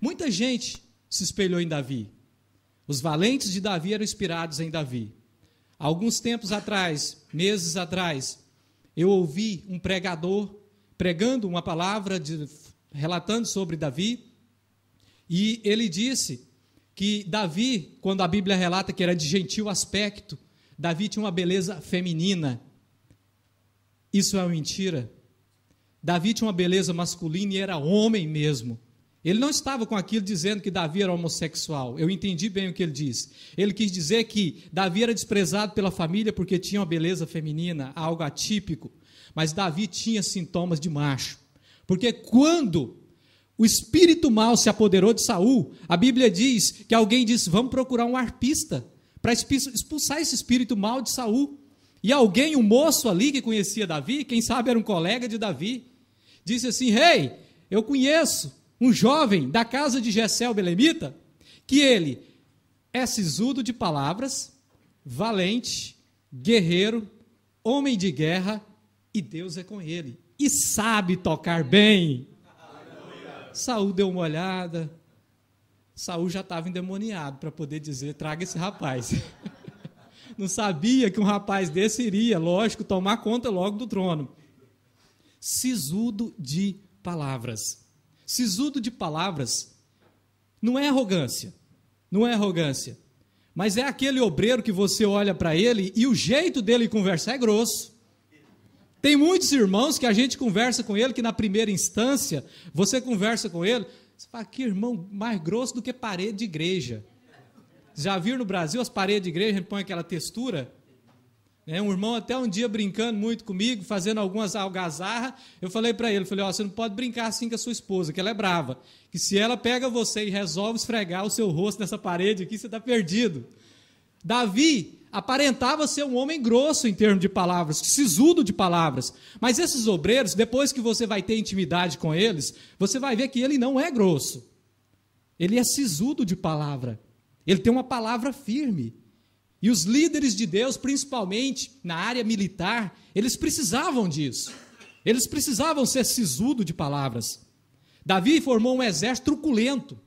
Muita gente se espelhou em Davi. Os valentes de Davi eram inspirados em Davi. Alguns tempos atrás, meses atrás, eu ouvi um pregador pregando uma palavra, relatando sobre Davi, e ele disse que Davi, quando a Bíblia relata que era de gentil aspecto, Davi tinha uma beleza feminina. Isso é uma mentira. Davi tinha uma beleza masculina e era homem mesmo. Ele não estava com aquilo dizendo que Davi era homossexual. Eu entendi bem o que ele disse. Ele quis dizer que Davi era desprezado pela família porque tinha uma beleza feminina, algo atípico. Mas Davi tinha sintomas de macho. Porque quando o espírito mau se apoderou de Saul, a Bíblia diz que alguém disse, vamos procurar um arpista para expulsar esse espírito mau de Saul. E alguém, um moço ali que conhecia Davi, quem sabe era um colega de Davi, disse assim, hey, eu conheço um jovem da casa de Jessé o belemita, que ele é sisudo de palavras, valente, guerreiro, homem de guerra, e Deus é com ele, e sabe tocar bem. Saul deu uma olhada, Saul já estava endemoniado para poder dizer, traga esse rapaz. Não sabia que um rapaz desse iria, lógico, tomar conta logo do trono. Sisudo de palavras. Sisudo de palavras não é arrogância, mas é aquele obreiro que você olha para ele e o jeito dele conversar é grosso. Tem muitos irmãos que a gente conversa com ele, que na primeira instância, você conversa com ele, você fala, que irmão mais grosso do que parede de igreja. Já viram no Brasil as paredes de igreja, a gente põe aquela textura? Um irmão até um dia brincando muito comigo, fazendo algumas algazarras, eu falei para ele, você não pode brincar assim com a sua esposa, que ela é brava, que se ela pega você e resolve esfregar o seu rosto nessa parede aqui, você está perdido. Davi aparentava ser um homem grosso em termos de palavras, sisudo de palavras, mas esses obreiros, depois que você vai ter intimidade com eles, você vai ver que ele não é grosso, ele é sisudo de palavra, ele tem uma palavra firme. E os líderes de Deus, principalmente na área militar, eles precisavam disso. Eles precisavam ser sisudo de palavras. Davi formou um exército truculento.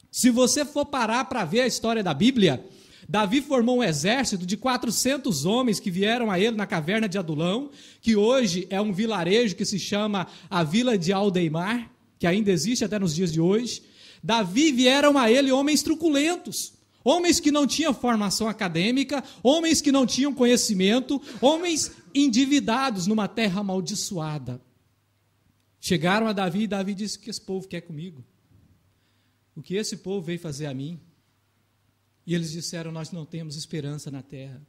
Se você for parar para ver a história da Bíblia, Davi formou um exército de 400 homens que vieram a ele na caverna de Adulão, que hoje é um vilarejo que se chama a Vila de Aldeimar, que ainda existe até nos dias de hoje. Davi vieram a ele homens truculentos. Homens que não tinham formação acadêmica, homens que não tinham conhecimento, homens endividados numa terra amaldiçoada. Chegaram a Davi e Davi disse, o que esse povo quer comigo? O que esse povo veio fazer a mim? E eles disseram, nós não temos esperança na terra.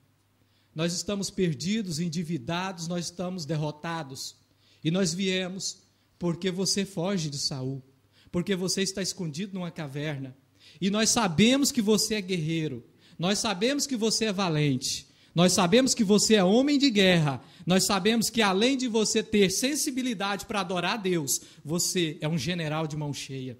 Nós estamos perdidos, endividados, nós estamos derrotados. E nós viemos porque você foge de Saul, porque você está escondido numa caverna. E nós sabemos que você é guerreiro, nós sabemos que você é valente, nós sabemos que você é homem de guerra, nós sabemos que além de você ter sensibilidade para adorar a Deus, você é um general de mão cheia.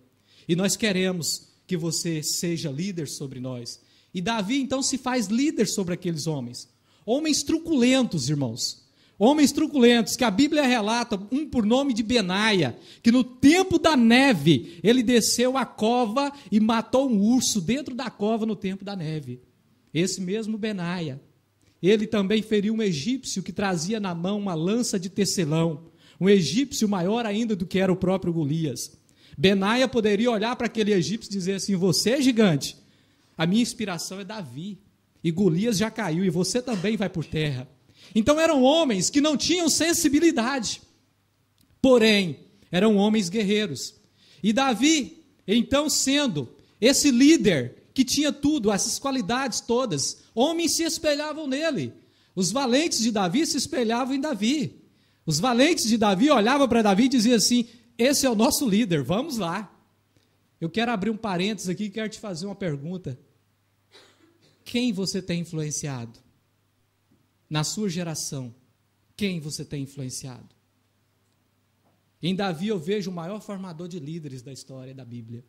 E nós queremos que você seja líder sobre nós. E Davi então se faz líder sobre aqueles homens. Homens truculentos, irmãos. Homens truculentos, que a Bíblia relata, um por nome de Benaia, que no tempo da neve, ele desceu a cova e matou um urso dentro da cova no tempo da neve. Esse mesmo Benaia, ele também feriu um egípcio que trazia na mão uma lança de tecelão, um egípcio maior ainda do que era o próprio Golias. Benaia poderia olhar para aquele egípcio e dizer assim, você é gigante, a minha inspiração é Davi, e Golias já caiu, e você também vai por terra. Então eram homens que não tinham sensibilidade, porém, eram homens guerreiros. E Davi, então sendo esse líder que tinha tudo, essas qualidades todas, homens se espelhavam nele. Os valentes de Davi se espelhavam em Davi. Os valentes de Davi olhavam para Davi e diziam assim, esse é o nosso líder, vamos lá. Eu quero abrir um parênteses aqui e quero te fazer uma pergunta. Quem você tem influenciado? Na sua geração, quem você tem influenciado? Em Davi eu vejo o maior formador de líderes da história da Bíblia.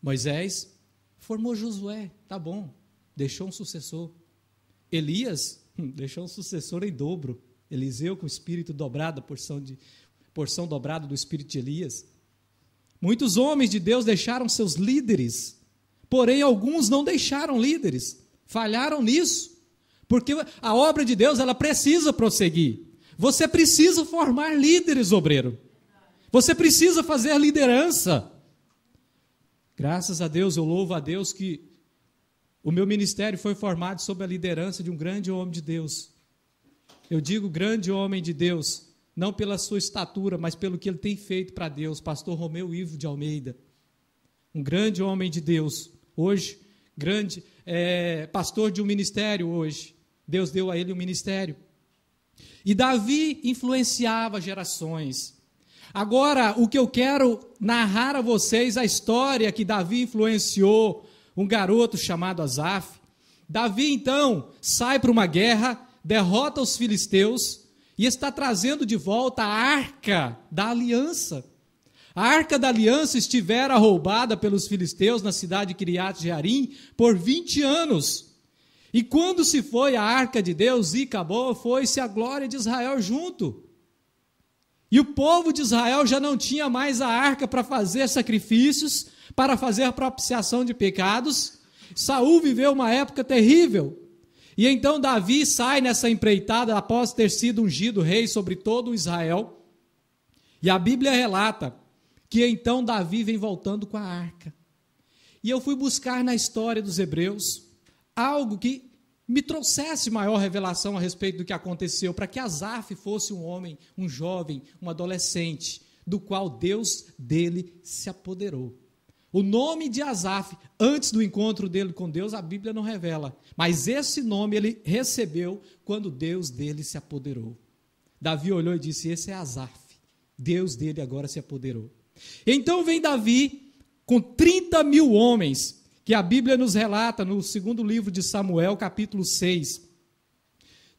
Moisés formou Josué, tá bom, deixou um sucessor. Elias deixou um sucessor em dobro. Eliseu com o espírito dobrado, a porção dobrada do espírito de Elias. Muitos homens de Deus deixaram seus líderes, porém alguns não deixaram líderes, falharam nisso, porque a obra de Deus ela precisa prosseguir. Você precisa formar líderes, obreiro. Você precisa fazer liderança. Graças a Deus, eu louvo a Deus que o meu ministério foi formado sob a liderança de um grande homem de Deus. Eu digo grande homem de Deus, não pela sua estatura, mas pelo que ele tem feito para Deus, pastor Romeu Ivo de Almeida. Um grande homem de Deus, hoje, grande pastor de um ministério hoje. Deus deu a ele um ministério. E Davi influenciava gerações. Agora, o que eu quero narrar a vocês, a história que Davi influenciou um garoto chamado Asaf. Davi, então, sai para uma guerra, derrota os filisteus e está trazendo de volta a arca da aliança. A arca da aliança estivera roubada pelos filisteus na cidade de Kiriat Jearim por 20 anos. E quando se foi a arca de Deus e acabou, foi-se a glória de Israel junto. E o povo de Israel já não tinha mais a arca para fazer sacrifícios, para fazer propiciação de pecados. Saul viveu uma época terrível. E então Davi sai nessa empreitada após ter sido ungido rei sobre todo o Israel. E a Bíblia relata que então Davi vem voltando com a arca. E eu fui buscar na história dos hebreus algo que me trouxesse maior revelação a respeito do que aconteceu, para que Asaf fosse um homem, um jovem, um adolescente, do qual Deus dele se apoderou. O nome de Asaf, antes do encontro dele com Deus, a Bíblia não revela, mas esse nome ele recebeu quando Deus dele se apoderou. Davi olhou e disse, esse é Asaf, Deus dele agora se apoderou. Então vem Davi com 30 mil homens, que a Bíblia nos relata no segundo livro de Samuel, capítulo 6.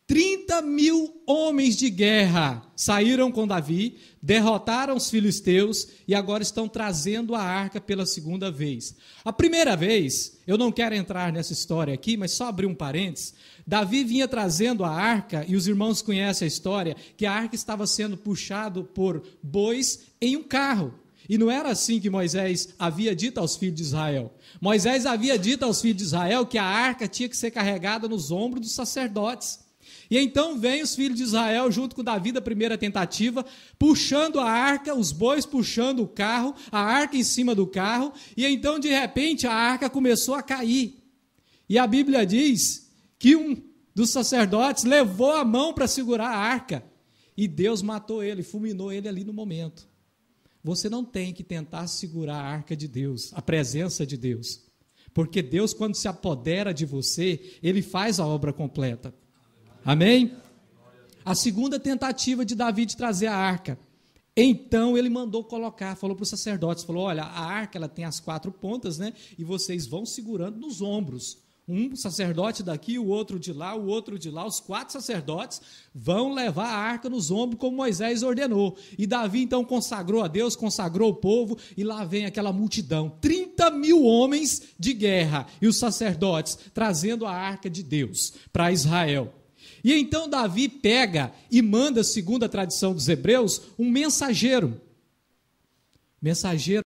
30 mil homens de guerra saíram com Davi, derrotaram os filisteus e agora estão trazendo a arca pela segunda vez. A primeira vez, eu não quero entrar nessa história aqui, mas só abrir um parênteses, Davi vinha trazendo a arca, e os irmãos conhecem a história, que a arca estava sendo puxada por bois em um carro. E não era assim que Moisés havia dito aos filhos de Israel. Moisés havia dito aos filhos de Israel que a arca tinha que ser carregada nos ombros dos sacerdotes. E então vem os filhos de Israel, junto com Davi da primeira tentativa, puxando a arca, os bois puxando o carro, a arca em cima do carro, e então de repente a arca começou a cair. E a Bíblia diz que um dos sacerdotes levou a mão para segurar a arca, e Deus matou ele, fulminou ele ali no momento. Você não tem que tentar segurar a arca de Deus, a presença de Deus. Porque Deus, quando se apodera de você, Ele faz a obra completa. Amém? A segunda tentativa de Davi de trazer a arca. Então ele mandou colocar, falou para os sacerdotes, falou, olha, a arca ela tem as 4 pontas, né? E vocês vão segurando nos ombros. Um sacerdote daqui, o outro de lá, os 4 sacerdotes vão levar a arca nos ombros como Moisés ordenou. E Davi então consagrou a Deus, consagrou o povo, e lá vem aquela multidão, 30 mil homens de guerra, e os sacerdotes trazendo a arca de Deus para Israel. E então Davi pega e manda, segundo a tradição dos hebreus, um mensageiro. Mensageiro